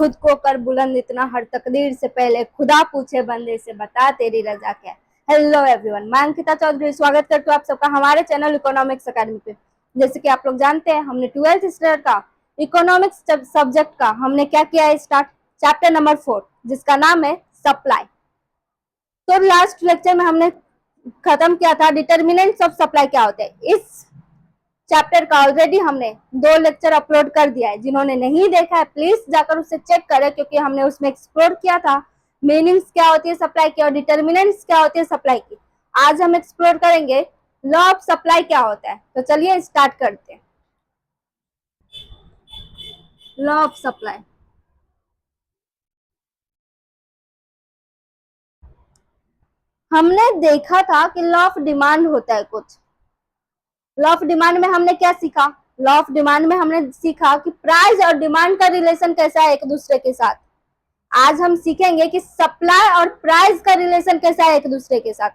खुद को कर बुलंद इतना, हर तकदीर से पहले खुदा पूछे बंदे से, बता तेरी रजा क्या है। हेलो एवरीवन, मैं अंकिता चौधरी स्वागत करती हूँ आप सबका हमारे चैनल इकोनॉमिक्स अकेडमी पे। जैसे कि आप लोग जानते हैं, हमने 12th स्टैंडर्ड का इकोनॉमिक्स सब्जेक्ट का हमने क्या किया है स्टार्ट, चैप्टर नंबर 4 जिसका नाम है सप्लाई। तो लास्ट लेक्चर में हमने खत्म किया था डिटर्मिनेंट्स ऑफ सप्लाई क्या होते हैं। इस चैप्टर का ऑलरेडी हमने 2 लेक्चर अपलोड कर दिया है, जिन्होंने नहीं देखा है प्लीज जाकर उसे चेक करें, क्योंकि हमने उसमें एक्सप्लोर किया था मीनिंग्स क्या होती है सप्लाई की और डिटर्मिनेंट्स क्या होती है सप्लाई की। आज हम एक्सप्लोर करेंगे लॉ ऑफ सप्लाई क्या होता है। तो चलिए स्टार्ट करते हैं। लॉ ऑफ सप्लाई, हमने देखा था कि लॉ ऑफ डिमांड होता है कुछ। लॉ ऑफ डिमांड में हमने क्या सीखा, लॉ ऑफ डिमांड में हमने सीखा कि प्राइस और डिमांड का रिलेशन कैसा है एक दूसरे के साथ। आज हम सीखेंगे कि सप्लाई और प्राइस का रिलेशन कैसा है एक दूसरे के साथ।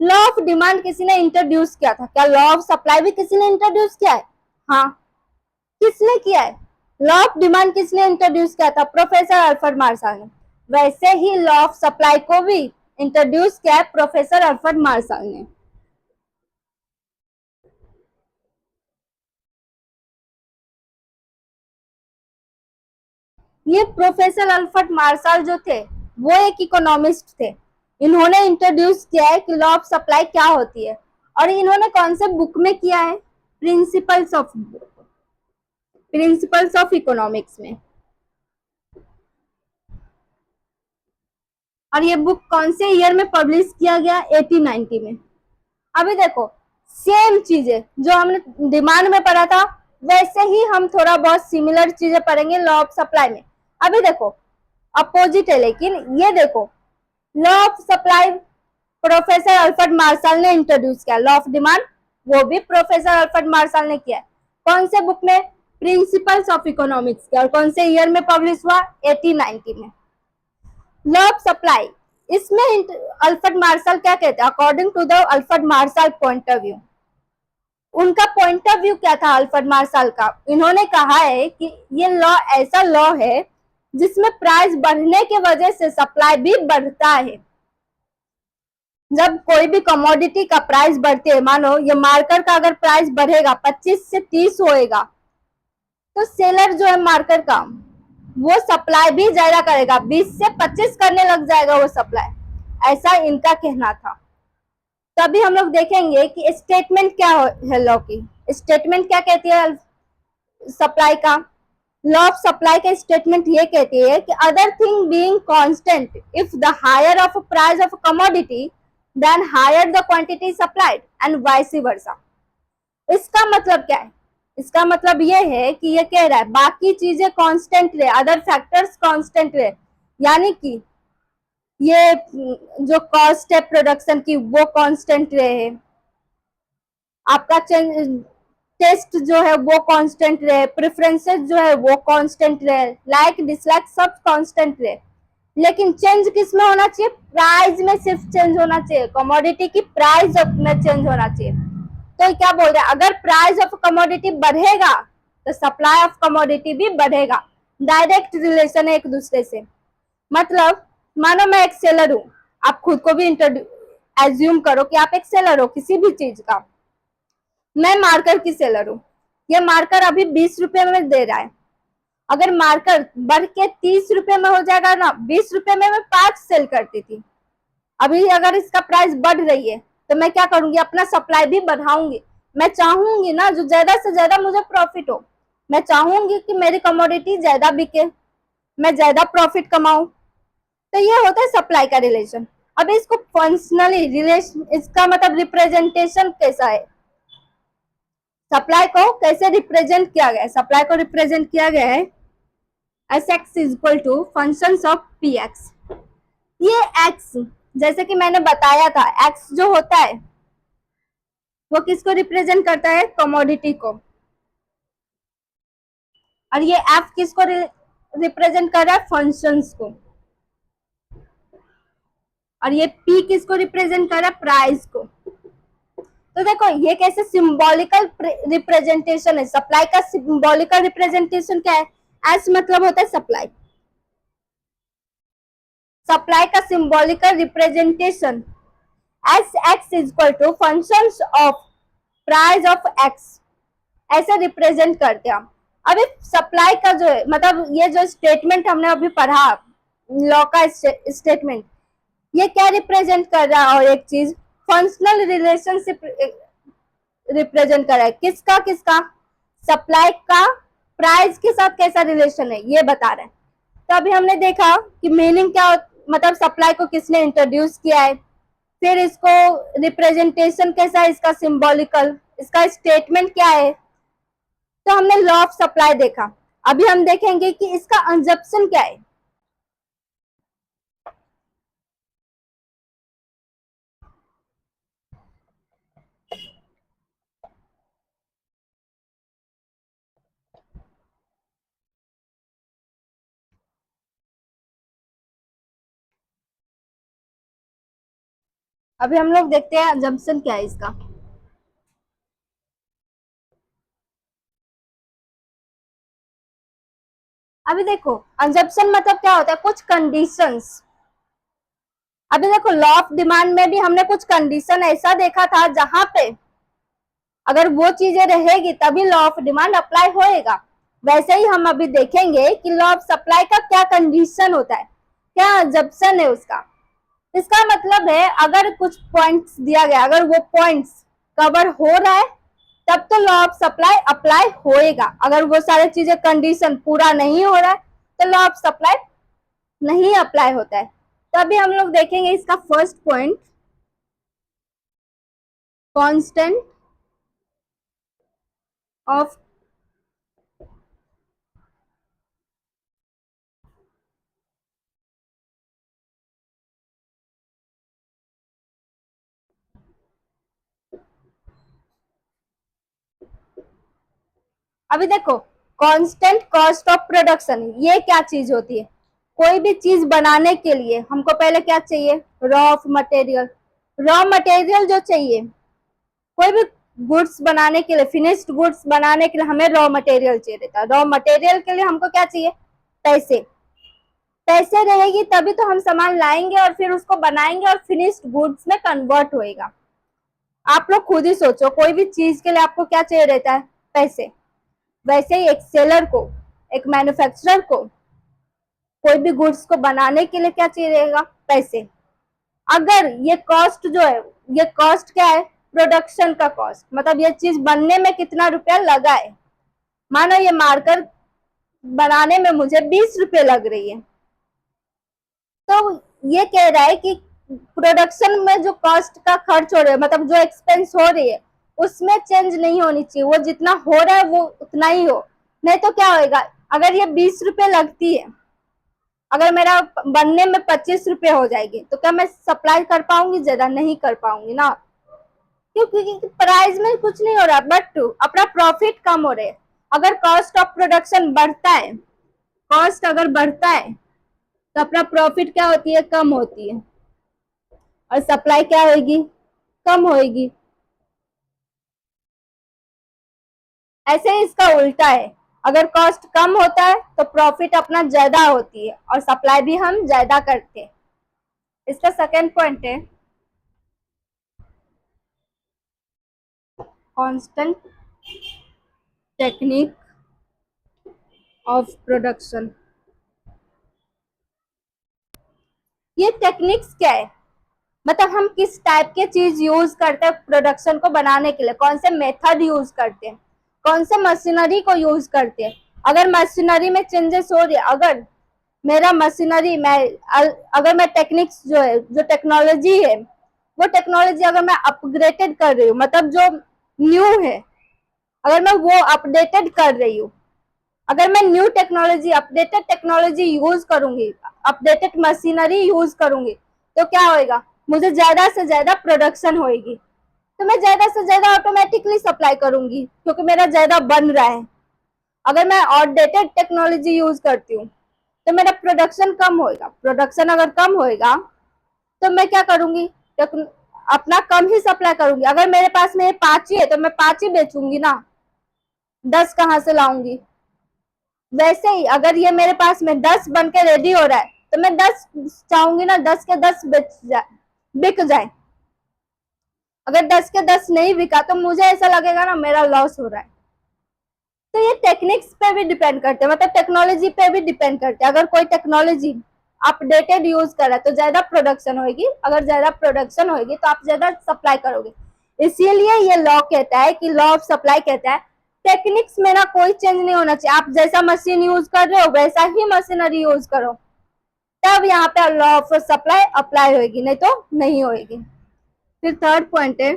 लॉ ऑफ डिमांड किसी ने इंट्रोड्यूस किया था, क्या लॉ ऑफ सप्लाई भी किसी ने इंट्रोड्यूस किया है? हाँ, किसने किया है? लॉ ऑफ डिमांड किसने इंट्रोड्यूस किया था? प्रोफेसर अल्फ्रेड मार्शल ने। वैसे ही लॉ ऑफ सप्लाई को भी इंट्रोड्यूस किया है प्रोफेसर अल्फ्रेड मार्शल ने। ये प्रोफेसर अल्फ्रेड मार्शल जो थे वो एक इकोनॉमिस्ट थे। इन्होंने इंट्रोड्यूस किया है कि लॉ ऑफ सप्लाई क्या होती है, और इन्होंने कौन से बुक में किया है? प्रिंसिपल्स ऑफ इकोनॉमिक्स में। और ये बुक कौन से ईयर में पब्लिश किया गया? 1890 में। अभी देखो, सेम चीजें जो हमने डिमांड में पढ़ा था वैसे ही हम थोड़ा बहुत सिमिलर चीजें पढ़ेंगे लॉ ऑफ सप्लाई में। अभी देखो अपोजिट है, लेकिन ये देखो law of supply professor Alfred Marshall ने इंट्रोड्यूस किया, लॉ ऑफ डिमांड वो भी प्रोफेसर अल्फ्रेड मार्शल ने किया। कौन से बुक में? प्रिंसिपल्स ऑफ इकोनॉमिक्स के। और कौन से ईयर में पब्लिश हुआ? 1890 में। लॉ ऑफ सप्लाई, इसमें अल्फ्रेड मार्शल क्या कहते हैं? According to the Alfred Marshall point of view, उनका पॉइंट ऑफ व्यू क्या था अल्फ्रेड मार्शल का? इन्होंने कहा है कि ये लॉ ऐसा लॉ है जिसमें प्राइस बढ़ने की वजह से सप्लाई भी बढ़ता है। जब कोई भी कमोडिटी का प्राइस बढ़ते है, मानो ये मार्कर का अगर प्राइस बढ़ेगा 25 से 30 होएगा, तो सेलर जो है मार्कर का वो सप्लाई भी ज्यादा करेगा, 20 से 25 करने लग जाएगा वो सप्लाई। ऐसा इनका कहना था। तभी हम लोग देखेंगे कि स्टेटमेंट क्या है लॉ की। स्टेटमेंट क्या कहती है सप्लाई का? लॉ ऑफ सप्लाई का स्टेटमेंट ये कहती है कि other thing being constant, if the higher of price of commodity then higher the quantity supplied and vice versa. इसका मतलब क्या है? इसका मतलब ये है कि ये कह रहा है बाकी चीजें कांस्टेंट रहे, अदर फैक्टर्स कांस्टेंट रहे, यानी कि ये जो कॉस्ट है प्रोडक्शन की वो कांस्टेंट रहे, आपका टेस्ट जो है वो कांस्टेंट रहे, प्रेफरेंसेस जो है वो कांस्टेंट रहे, लाइक डिसलाइक सब कांस्टेंट रहे, लेकिन चेंज किस में होना चाहिए? प्राइस में सिर्फ चेंज होना चाहिए, कमोडिटी की प्राइस में चेंज होना चाहिए। तो क्या बोल रहे हैं? अगर प्राइस ऑफ कमोडिटी बढ़ेगा तो सप्लाई ऑफ कमोडिटी भी बढ़ेगा। डायरेक्ट रिलेशन है एक दूसरे से। मतलब मानो मैं एक सेलर हूं, आप खुद को भी एज्यूम करो कि आप एक सेलर हो किसी भी चीज का। मैं मार्कर की सेलर हूं, ये मार्कर अभी 20 रुपए में दे रहा है। अगर मार्कर बढ़ के 30 रुपए में हो जाएगा ना, 20 रुपए में मैं 5 सेल करती थी, अभी अगर इसका प्राइस बढ़ रही है तो मैं क्या करूंगी? अपना सप्लाई भी बढ़ाऊंगी। मैं चाहूंगी ना जो ज्यादा से ज्यादा मुझे प्रॉफिट हो, मैं चाहूंगी कि मेरी कमोडिटी ज्यादा बिके, मैं ज्यादा प्रॉफिट कमाऊं। तो ये होता है सप्लाई का रिलेशन। अब इसको फंक्शनली रिलेशन, इसका मतलब रिप्रेजेंटेशन कैसा है, सप्लाई को कैसे रिप्रेजेंट किया गया है? सप्लाई को रिप्रेजेंट किया गया है Sx is equal to functions of Px। ये x जैसे कि मैंने बताया था, x जो होता है वो किसको रिप्रेजेंट करता है? कमोडिटी को। और ये f किसको रिप्रेजेंट कर रहा है? फंक्शंस को। और ये p किसको रिप्रेजेंट कर रहा है? प्राइस को। तो देखो ये कैसे सिंबॉलिकल रिप्रेजेंटेशन है। सप्लाई का सिंबॉलिकल रिप्रेजेंटेशन क्या है? एस मतलब होता है सप्लाई, सप्लाई का symbolical representation S X is equal to function of price of X, ऐसे रिप्रेजेंट करते हैं हम। अभी सप्लाई का जो है मतलब ये जो स्टेटमेंट हमने अभी पढ़ा लॉ का स्टेटमेंट, ये क्या रिप्रेजेंट कर रहा है? और एक चीज फंक्शनल रिलेशनशिप रिप्रेजेंट कर रहा है। किसका किसका? सप्लाई का प्राइस के साथ कैसा रिलेशन है ये बता रहा है। तो अभी हमने देखा कि मीनिंग क्या मतलब सप्लाई को किसने इंट्रोड्यूस किया है, फिर इसको रिप्रेजेंटेशन कैसा है, इसका सिंबॉलिकल, इसका स्टेटमेंट क्या है। तो हमने लॉ ऑफ सप्लाई देखा। अभी हम देखेंगे कि इसका अंजप्शन क्या है। अभी हम लोग देखते हैं अंजप्शन क्या है इसका। अभी देखो अंजप्शन मतलब क्या होता है? कुछ कंडीशंस। अभी देखो लॉ ऑफ डिमांड में भी हमने कुछ कंडीशन ऐसा देखा था जहां पे अगर वो चीजें रहेगी तभी लॉ ऑफ डिमांड अप्लाई होएगा। वैसे ही हम अभी देखेंगे कि लॉ ऑफ सप्लाई का क्या कंडीशन होता है, क्या अंजप्शन है उसका। इसका मतलब है अगर कुछ पॉइंट्स दिया गया, अगर वो पॉइंट्स कवर हो रहा है तब तो लॉ ऑफ सप्लाई अप्लाई होएगा। अगर वो सारी चीजें कंडीशन पूरा नहीं हो रहा है तो लॉ ऑफ सप्लाई नहीं अप्लाई होता है। तो अभी हम लोग देखेंगे इसका फर्स्ट पॉइंट, कांस्टेंट ऑफ अभी देखो कांस्टेंट कॉस्ट ऑफ प्रोडक्शन, ये क्या चीज होती है? कोई भी चीज बनाने के लिए हमको पहले क्या चाहिए? Raw of material. Raw material जो चाहिए, कोई भी गुड्स बनाने के लिए, फिनिश्ड गुड्स बनाने के लिए हमें रॉ मटेरियल चाहिए रहता है। रॉ मटेरियल के लिए हमको क्या चाहिए? पैसे। पैसे रहेगी तभी तो हम सामान लाएंगे और फिर उसको बनाएंगे और फिनिश्ड गुड्स में कन्वर्ट होएगा। आप लोग खुद ही सोचो, कोई भी चीज के लिए आपको क्या चाहिए रहता है? पैसे। वैसे ही एक सेलर को, एक मैन्युफैक्चरर को कोई भी गुड्स को बनाने के लिए क्या चाहिए रहेगा? पैसे। अगर ये कॉस्ट जो है, ये कॉस्ट क्या है? प्रोडक्शन का कॉस्ट, मतलब ये चीज बनने में कितना रुपया लगा है। मानो ये मार्कर बनाने में मुझे 20 रुपए लग रही है, तो ये कह रहा है कि प्रोडक्शन में जो कॉस्ट का खर्च हो रहा है, मतलब जो एक्सपेंस हो रही है, उसमें चेंज नहीं होनी चाहिए। वो जितना हो रहा है वो उतना ही हो। नहीं तो क्या होएगा? अगर ये 20 रुपए लगती है, अगर मेरा बनने में 25 रुपए हो जाएगी तो क्या मैं सप्लाई कर पाऊंगी? ज्यादा नहीं कर पाऊंगी ना। क्यों? क्योंकि प्राइस में कुछ नहीं हो रहा, बट अपना प्रॉफिट कम हो रहा है। अगर कॉस्ट ऑफ प्रोडक्शन बढ़ता है, कॉस्ट अगर बढ़ता है तो अपना प्रॉफिट क्या होती है? कम होती है। और सप्लाई क्या होगी? कम होगी। ऐसे ही इसका उल्टा है, अगर कॉस्ट कम होता है तो प्रॉफिट अपना ज्यादा होती है और सप्लाई भी हम ज्यादा करते हैं। इसका सेकंड पॉइंट है कांस्टेंट टेक्निक ऑफ प्रोडक्शन। ये टेक्निक्स क्या है? मतलब हम किस टाइप के चीज यूज करते हैं प्रोडक्शन को बनाने के लिए, कौन से मेथड यूज करते हैं, कौन से मशीनरी को यूज करते हैं। अगर मशीनरी में चेंजेस हो रही है, अगर मेरा मशीनरी मैं अगर मैं टेक्निक्स जो है, जो टेक्नोलॉजी है, वो टेक्नोलॉजी अगर मैं अपग्रेडेड कर रही हूँ, मतलब जो न्यू है, अगर मैं वो अपडेटेड कर रही हूँ, अगर मैं new technology, updated technology use करूंगी, अपडेटेड मशीनरी यूज करूंगी, तो क्या होएगा? मुझे ज्यादा से ज्यादा प्रोडक्शन होएगी, तो मैं ज्यादा से ज्यादा ऑटोमेटिकली सप्लाई करूंगी क्योंकि मेरा ज्यादा बन रहा है। अगर मैं आउटडेटेड टेक्नोलॉजी यूज करती हूँ तो मेरा प्रोडक्शन कम होएगा। प्रोडक्शन अगर कम होएगा तो मैं क्या करूंगी? अपना कम ही सप्लाई करूंगी। अगर मेरे पास में 5 ही है तो मैं 5 ही बेचूंगी ना, 10 कहाँ से लाऊंगी? वैसे ही अगर ये मेरे पास में 10 बन के रेडी हो रहा है तो मैं 10 चाहूंगी ना 10 के 10 बिक जाए। अगर 10 के 10 नहीं बिका तो मुझे ऐसा लगेगा ना मेरा लॉस हो रहा है। तो ये टेक्निक्स पे भी डिपेंड करते हैं, मतलब टेक्नोलॉजी पे भी डिपेंड करते हैं। अगर कोई टेक्नोलॉजी अपडेटेड यूज कर रहा है तो ज्यादा प्रोडक्शन होगी, अगर ज्यादा प्रोडक्शन होगी तो आप ज्यादा सप्लाई करोगे। इसीलिए ये लॉ कहता है कि लॉ ऑफ सप्लाई कहता है टेक्निक्स में ना कोई चेंज नहीं होना चाहिए। आप जैसा मशीन यूज कर रहे हो वैसा ही मशीनरी यूज करो, तब यहाँ पे लॉ ऑफ सप्लाई अप्लाई होगी, नहीं तो नहीं होगी। फिर थर्ड पॉइंट है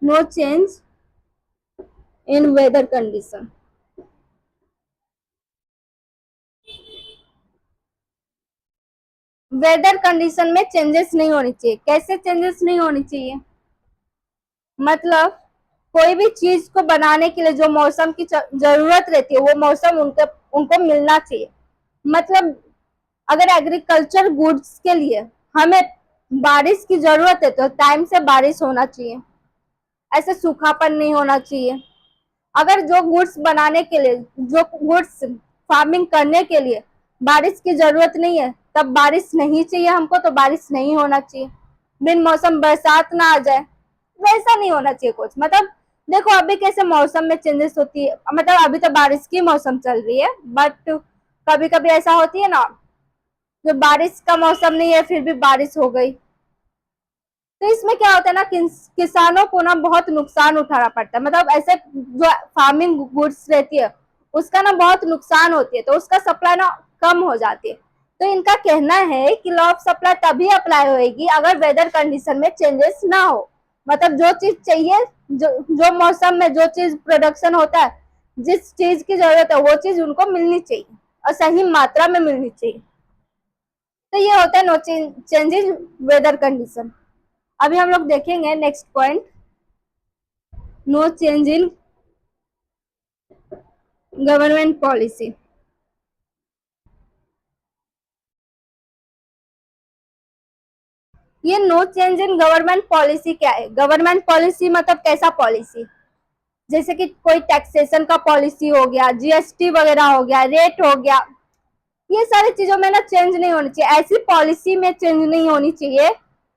no change in weather condition. Weather condition में चेंजेस नहीं होनी चाहिए। कैसे चेंजेस नहीं होनी चाहिए? मतलब कोई भी चीज को बनाने के लिए जो मौसम की जरूरत रहती है वो मौसम उनको मिलना चाहिए। मतलब अगर एग्रीकल्चर गुड्स के लिए हमें बारिश की जरूरत है तो टाइम से बारिश होना चाहिए, ऐसे सूखापन नहीं होना चाहिए। अगर जो गुड्स बनाने के लिए, जो गुड्स फार्मिंग करने के लिए बारिश की जरूरत नहीं है तब बारिश नहीं चाहिए हमको, तो बारिश नहीं होना चाहिए। बिन मौसम बरसात ना आ जाए, वैसा नहीं होना चाहिए कुछ। मतलब देखो अभी कैसे मौसम में चेंजेस होती है, मतलब अभी तो बारिश की मौसम चल रही है बट कभी कभी ऐसा होती है ना जो बारिश का मौसम नहीं है फिर भी बारिश हो गई। तो इसमें क्या होता है ना किसानों को ना बहुत नुकसान उठाना पड़ता है। मतलब ऐसे जो फार्मिंग गुड्स रहती है उसका ना बहुत नुकसान होती है, तो उसका सप्लाई ना कम हो जाती है। तो इनका कहना है कि लॉ ऑफ सप्लाई तभी अप्लाई होगी अगर वेदर कंडीशन में चेंजेस ना हो। मतलब जो चीज चाहिए, जो मौसम में जो चीज प्रोडक्शन होता है, जिस चीज की जरूरत है वो चीज उनको मिलनी चाहिए और सही मात्रा में मिलनी चाहिए। तो ये होता है नो चेंजेस वेदर कंडीशन। अभी हम लोग देखेंगे next point no change in government policy. ये no change in government policy क्या है? गवर्नमेंट पॉलिसी मतलब कैसा पॉलिसी? जैसे कि कोई टैक्सेशन का पॉलिसी हो गया, जीएसटी वगैरह हो गया, रेट हो गया, ये सारी चीजों में ना चेंज नहीं होनी चाहिए। ऐसी पॉलिसी में चेंज नहीं होनी चाहिए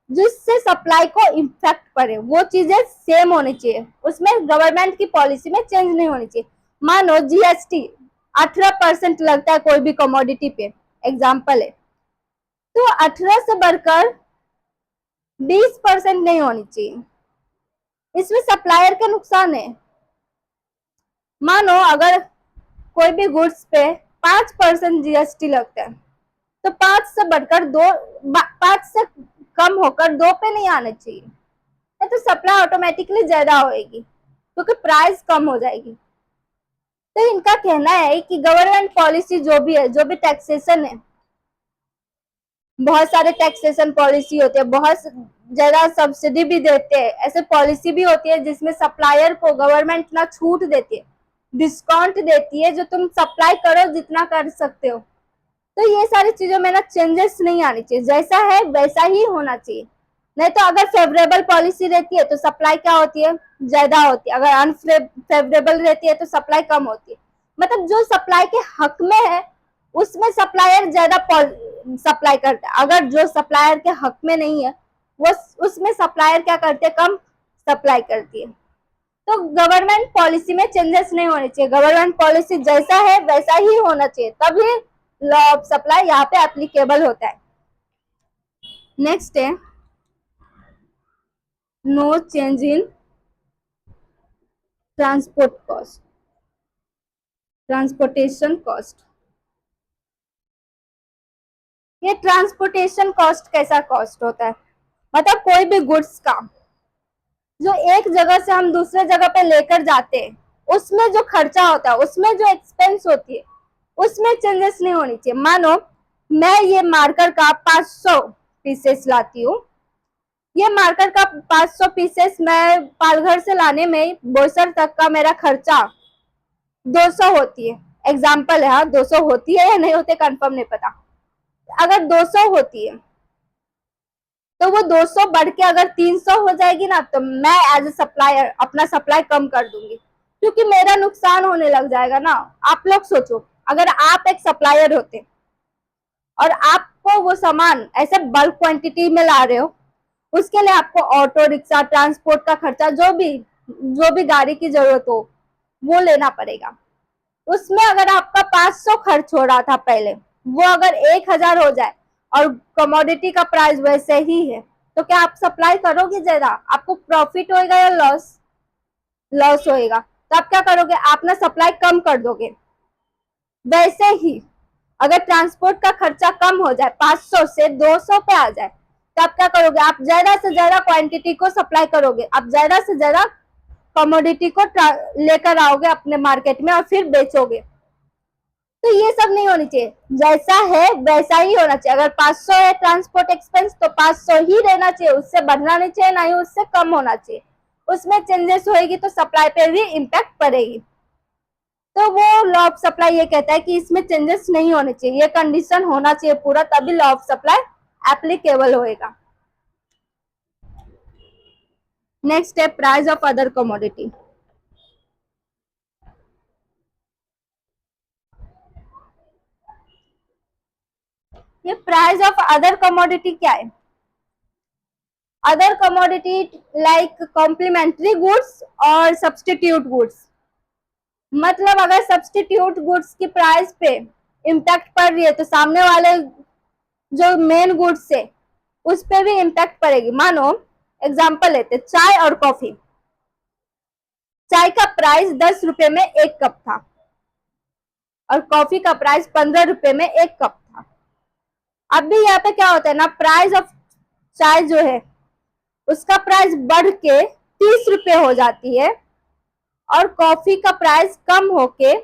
जिससे सप्लाई को इम्पैक्ट पड़े, वो चीजें सेम होनी चाहिए, उसमें गवर्नमेंट की पॉलिसी में चेंज नहीं होनी चाहिए। मानो जीएसटी 18% लगता है कोई भी कमोडिटी पे, एग्जाम्पल है, तो 18 से बढ़कर 20% नहीं होनी चाहिए, इसमें सप्लायर का नुकसान है। मानो अगर कोई भी गुड्स पे 5% जीएसटी लगता है तो 5 से बढ़कर 5 से कम होकर 2 पे नहीं आना चाहिए, तो सप्लाई ऑटोमेटिकली ज्यादा होगी क्योंकि प्राइस कम हो जाएगी। तो इनका कहना है कि गवर्नमेंट पॉलिसी जो भी है, जो भी टैक्सेशन है, बहुत सारे टैक्सेशन पॉलिसी होते हैं, बहुत ज्यादा सब्सिडी भी देते हैं, ऐसे पॉलिसी भी होती है जिसमें सप्लायर को गवर्नमेंट ना छूट देती है, डिस्काउंट देती है, जो तुम सप्लाई करो जितना कर सकते हो। तो ये सारी चीजों में ना चेंजेस नहीं आनी चाहिए, जैसा है वैसा ही होना चाहिए। नहीं तो अगर फेवरेबल पॉलिसी रहती है तो सप्लाई क्या होती है? ज्यादा होती है। अगर अनफेवरेबल रहती है तो सप्लाई कम होती है। मतलब जो सप्लाई के हक में है उसमें सप्लायर ज्यादा सप्लाई करता है, अगर जो सप्लायर के हक में नहीं है वो उसमें सप्लायर क्या करते हैं? कम सप्लाई करती है। तो गवर्नमेंट पॉलिसी में चेंजेस नहीं होने चाहिए, गवर्नमेंट पॉलिसी जैसा है वैसा ही होना चाहिए, तभी लॉ ऑफ सप्लाई यहाँ पे एप्लीकेबल होता है। नेक्स्ट है no change in transport cost, transportation cost. ये ट्रांसपोर्टेशन कॉस्ट कैसा कॉस्ट होता है? मतलब कोई भी गुड्स का जो एक जगह से हम दूसरे जगह पे लेकर जाते हैं उसमें जो खर्चा होता है, उसमें जो एक्सपेंस होती है, उसमें चेंजेस नहीं होनी चाहिए। मानो मैं ये मार्कर का 500 पीसेस लाती हूँ, ये मार्कर का 500 पीसेस मैं पालघर से लाने में बोईसर तक का मेरा खर्चा 200 होती है, एग्जाम्पल है, हाँ 200 होती है या नहीं होती कंफर्म नहीं पता। अगर 200 होती है तो वो 200 बढ़ के अगर 300 हो जाएगी ना तो मैं एज ए सप्लायर अपना सप्लाई कम कर दूंगी, क्योंकि मेरा नुकसान होने लग जाएगा ना। आप लोग सोचो अगर आप एक सप्लायर होते और आपको वो सामान ऐसे बल्क क्वांटिटी में ला रहे हो, उसके लिए आपको ऑटो रिक्शा, ट्रांसपोर्ट का खर्चा, जो भी गाड़ी की जरूरत हो वो लेना पड़ेगा। उसमें अगर आपका 500 खर्च हो रहा था पहले, वो अगर 1000 हो जाए और कमोडिटी का प्राइस वैसे ही है, तो क्या आप सप्लाई करोगे ज्यादा? आपको प्रॉफिट होएगा या लॉस? लॉस होएगा। तो आप क्या करोगे? आप ना सप्लाई कम कर दोगे। वैसे ही अगर ट्रांसपोर्ट का खर्चा कम हो जाए, 500 से 200 पे आ जाए, तो आप क्या करोगे? आप ज्यादा से ज्यादा क्वांटिटी को सप्लाई करोगे, आप ज्यादा से ज्यादा कमोडिटी को लेकर आओगे अपने मार्केट में और फिर बेचोगे। तो ये सब नहीं होनी चाहिए, जैसा है वैसा ही होना चाहिए। अगर 500 है ट्रांसपोर्ट एक्सपेंस तो 500 ही रहना चाहिए, उससे बढ़ना नहीं चाहिए, ना ही उससे कम होना चाहिए। उसमें चेंजेस होएगी तो सप्लाई पे भी इम्पैक्ट पड़ेगी। तो वो लॉ ऑफ सप्लाई ये कहता है कि इसमें चेंजेस नहीं होने चाहिए, ये कंडीशन होना चाहिए पूरा, तभी लॉ ऑफ सप्लाई एप्लीकेबल होएगा। नेक्स्ट है प्राइस ऑफ अदर कमोडिटी। ये प्राइस ऑफ अदर कमोडिटी क्या है? Other commodity like complementary goods और सब्सटीट्यूट गुड्स। मतलब अगर सब्सटीट्यूट गुड्स की प्राइस पे इम्पैक्ट पड़ रही है तो सामने वाले जो मेन गुड्स है उस पे भी इम्पैक्ट पड़ेगी। मानो एग्जांपल लेते, चाय और कॉफी। चाय का प्राइस 10 रुपए में एक कप था और कॉफी का प्राइस 15 रुपए में एक कप था। अब भी यहाँ पे क्या होता है ना, प्राइस ऑफ चाय जो है उसका प्राइस बढ़ के 30 रुपए हो जाती है और कॉफी का प्राइस कम होके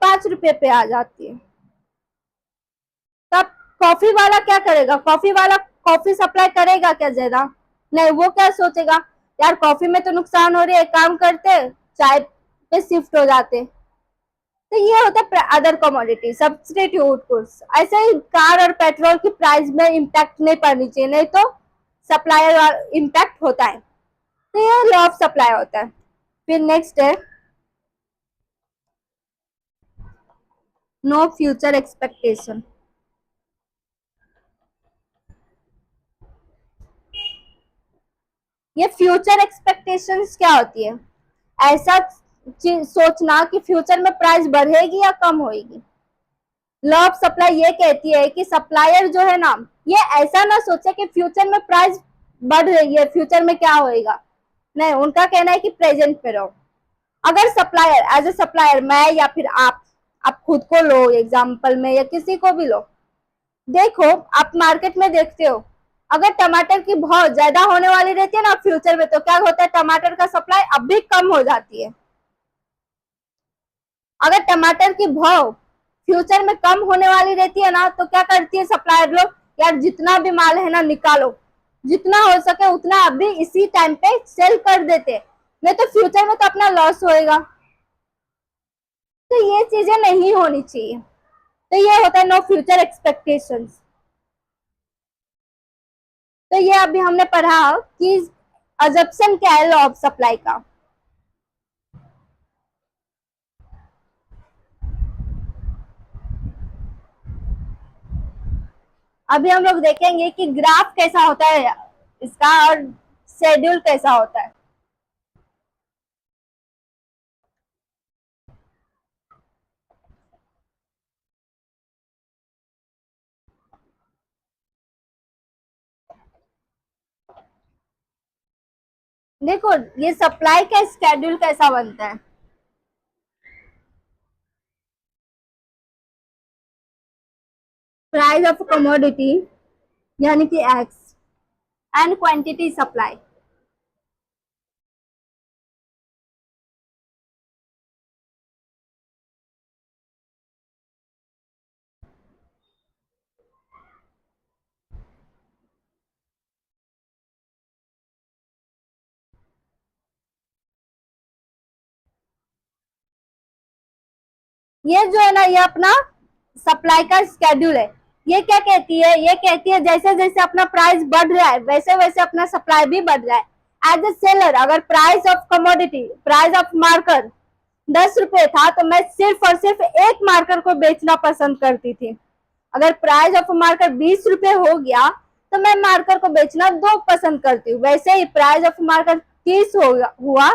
5 रुपए पे आ जाती है। तब कॉफी वाला क्या करेगा? कॉफी वाला कॉफी सप्लाई करेगा क्या ज्यादा? नहीं, वो क्या सोचेगा, यार कॉफी में तो नुकसान हो रही है, काम करते चाय पे शिफ्ट हो जाते। तो ये होता है अदर कमोडिटी, सब्स्टिट्यूट गुड्स। ऐसे ही कार और पेट्रोल की प्राइस में इम्पैक्ट नहीं पड़नी चाहिए, नहीं तो सप्लायर इम्पैक्ट होता है। तो ये लॉ ऑफ सप्लाई होता है। फिर नेक्स्ट है नो फ्यूचर एक्सपेक्टेशन। ये फ्यूचर एक्सपेक्टेशंस क्या होती है? ऐसा सोचना कि फ्यूचर में प्राइस बढ़ेगी या कम होगी। लॉ ऑफ सप्लाई ये कहती है कि सप्लायर जो है ना, ये ऐसा ना सोचे कि फ्यूचर में प्राइस बढ़ रही है, फ्यूचर में क्या होएगा। नहीं, उनका कहना है कि प्रेजेंट पे रहो। अगर सप्लायर, एज ए सप्लायर, मैं या फिर आप खुद को लो एग्जाम्पल में या किसी को भी लो, देखो आप मार्केट में देखते हो अगर टमाटर की भाव ज्यादा होने वाली रहती है ना फ्यूचर में, तो क्या होता है, टमाटर का सप्लाई अब भी कम हो जाती है। अगर टमाटर की भाव फ्यूचर में कम होने वाली रहती है ना, तो क्या करती है सप्लायर लोग, यार जितना भी माल है ना निकालो, जितना हो सके उतना अभी इसी टाइम पे सेल कर देते, नहीं तो फ्यूचर में तो अपना लॉस होएगा। तो ये चीजें नहीं होनी चाहिए। तो ये होता है नो फ्यूचर एक्सपेक्टेशंस। तो ये अभी हमने पढ़ा कि अजप्शन क्या है लॉ ऑफ सप्लाई का। अभी हम लोग देखेंगे कि ग्राफ कैसा होता है इसका और शेड्यूल कैसा होता है। देखो ये सप्लाई का स्केड्यूल कैसा बनता है। प्राइस ऑफ कमोडिटी यानी कि एक्स एंड क्वांटिटी सप्लाई। ये जो है ना, ये अपना सप्लाई का स्केड्यूल है। ये क्या कहती है? ये कहती है जैसे जैसे अपना प्राइस बढ़ रहा है वैसे वैसे अपना सप्लाई भी बढ़ रहा है। एज ए सेलर, अगर price of commodity, price of marker 10 रुपए था तो मैं सिर्फ और सिर्फ एक मार्कर को बेचना पसंद करती थी। अगर प्राइस ऑफ मार्कर 20 रुपए हो गया तो मैं मार्कर को बेचना 2 पसंद करती हूँ। वैसे ही प्राइस ऑफ मार्कर 30 हुआ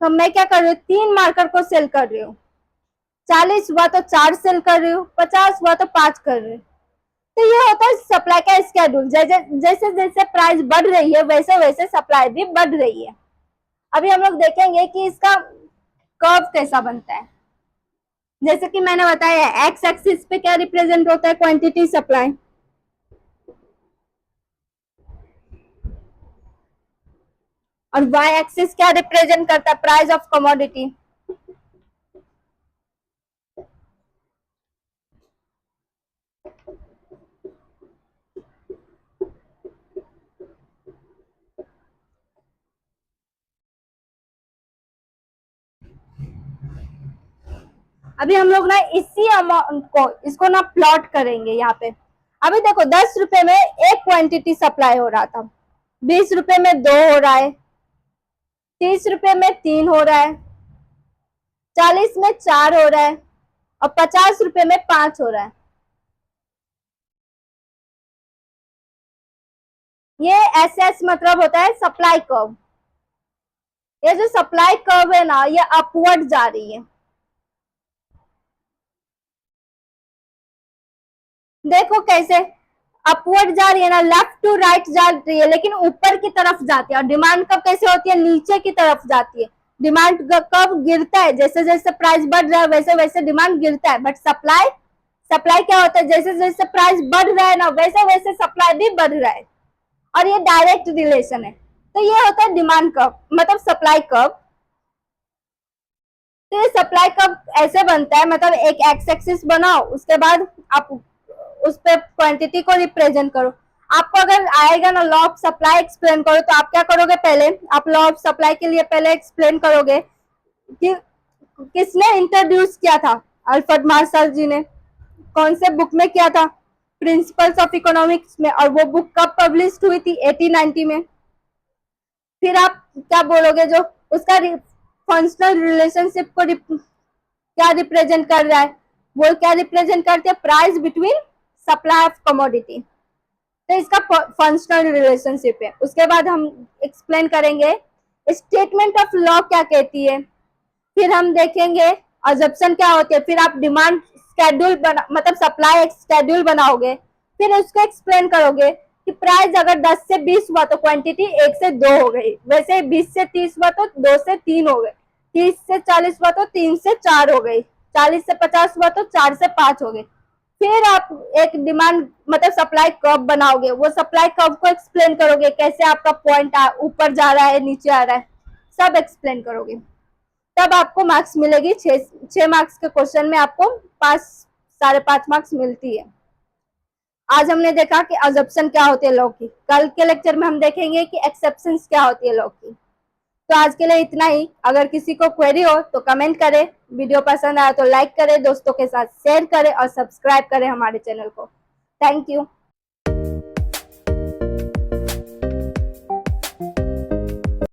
तो मैं क्या कर रही हूँ, 3 मार्कर को सेल कर रही हूँ। 40 हुआ तो 4 सेल कर रही हूँ, 50 हुआ तो 5 कर रही हूँ। तो ये होता है सप्लाई का स्केड्यूल। जैसे जैसे जैसे प्राइस बढ़ रही है वैसे वैसे सप्लाई भी बढ़ रही है। अभी हम लोग देखेंगे कि इसका कर्व कैसा बनता है। जैसे कि मैंने बताया एक्स एक्सिस पे क्या रिप्रेजेंट होता है, क्वांटिटी सप्लाई, और वाई एक्सिस क्या रिप्रेजेंट करता है, प्राइस ऑफ कमोडिटी। अभी हम लोग ना इसी अमाउंट को इसको ना प्लॉट करेंगे यहाँ पे। अभी देखो 10 रुपए में एक क्वांटिटी सप्लाई हो रहा था, 20 रुपए में 2 हो रहा है, 30 रुपए में 3 हो रहा है, 40 में 4 हो रहा है और 50 रुपए में 5 हो रहा है। ये एसएस मतलब होता है सप्लाई कर्व। ये जो सप्लाई कर्व है ना ये अपवर्ड जा रही है। देखो कैसे अपवर्ड जा रही है ना, लेफ्ट टू राइट जा रही है, लेकिन ऊपर की तरफ जाती है। और डिमांड कब कैसे होती है, नीचे की तरफ जाती है। डिमांड कब गिरता है, जैसे जैसे प्राइस बढ़ रहा है वैसे वैसे डिमांड गिरता है। बट सप्लाई सप्लाई क्या होता है, जैसे जैसे प्राइस बढ़ रहा है ना वैसे वैसे सप्लाई भी बढ़ रहा है। और ये डायरेक्ट रिलेशन है। तो ये होता है डिमांड कर्व मतलब सप्लाई कर्व। तो ये सप्लाई कर्व ऐसे बनता है, मतलब एक एक्स एक्सिस बनाओ, उसके बाद आप उस पर क्वांटिटी को रिप्रेजेंट करो। आपको अगर आएगा ना लॉ ऑफ सप्लाई एक्सप्लेन करो तो आप क्या करोगे, पहले आप लॉ ऑफ सप्लाई के लिए पहले एक्सप्लेन करोगे कि किसने इंट्रोड्यूस किया था, अल्फ्रेड मार्शल जी ने। कौन से बुक में किया था, प्रिंसिपल्स ऑफ इकोनॉमिक्स में। और वो बुक कब पब्लिश हुई थी, 1890 में। फिर आप क्या बोलोगे, जो उसका फंक्शनल रिलेशनशिप को क्या रिप्रेजेंट कर रहा है, वो क्या रिप्रेजेंट करते हैं, price between supply of commodity. तो इसका फंक्शनल रिलेशनशिप है। उसके बाद हम एक्सप्लेन करेंगे स्टेटमेंट ऑफ लॉ क्या कहती है। फिर हम देखेंगे अजप्शन क्या होती है। फिर आप डिमांड स्केड्यूल बना मतलब सप्लाई एक स्केड्यूल बनाओगे। फिर उसको एक्सप्लेन करोगे कि प्राइस अगर 10 से 20 हुआ तो क्वांटिटी 1 से 2 हो गई, वैसे 20 से 30 हुआ तो 2 से 3 हो गए, 30 से 40 हुआ तो 3 से 4 हो गई, 40 से 50 हुआ तो 4 से 5 हो गई। फिर आप एक डिमांड मतलब सप्लाई कर्व बनाओगे, वो सप्लाई कर्व को एक्सप्लेन करोगे, कैसे आपका पॉइंट ऊपर जा रहा है नीचे आ रहा है, सब एक्सप्लेन करोगे। तब आपको मार्क्स मिलेगी। 6 मार्क्स के क्वेश्चन में आपको 5.5 मार्क्स मिलती है। आज हमने देखा कि अजप्शन क्या होती है लॉ की। कल के लेक्चर में हम देखेंगे कि एक्सेप्शन क्या होती है लॉ की। तो आज के लिए इतना ही। अगर किसी को क्वेरी हो तो कमेंट करें, वीडियो पसंद आया तो लाइक करें, दोस्तों के साथ शेयर करें और सब्सक्राइब करें हमारे चैनल को। Thank you.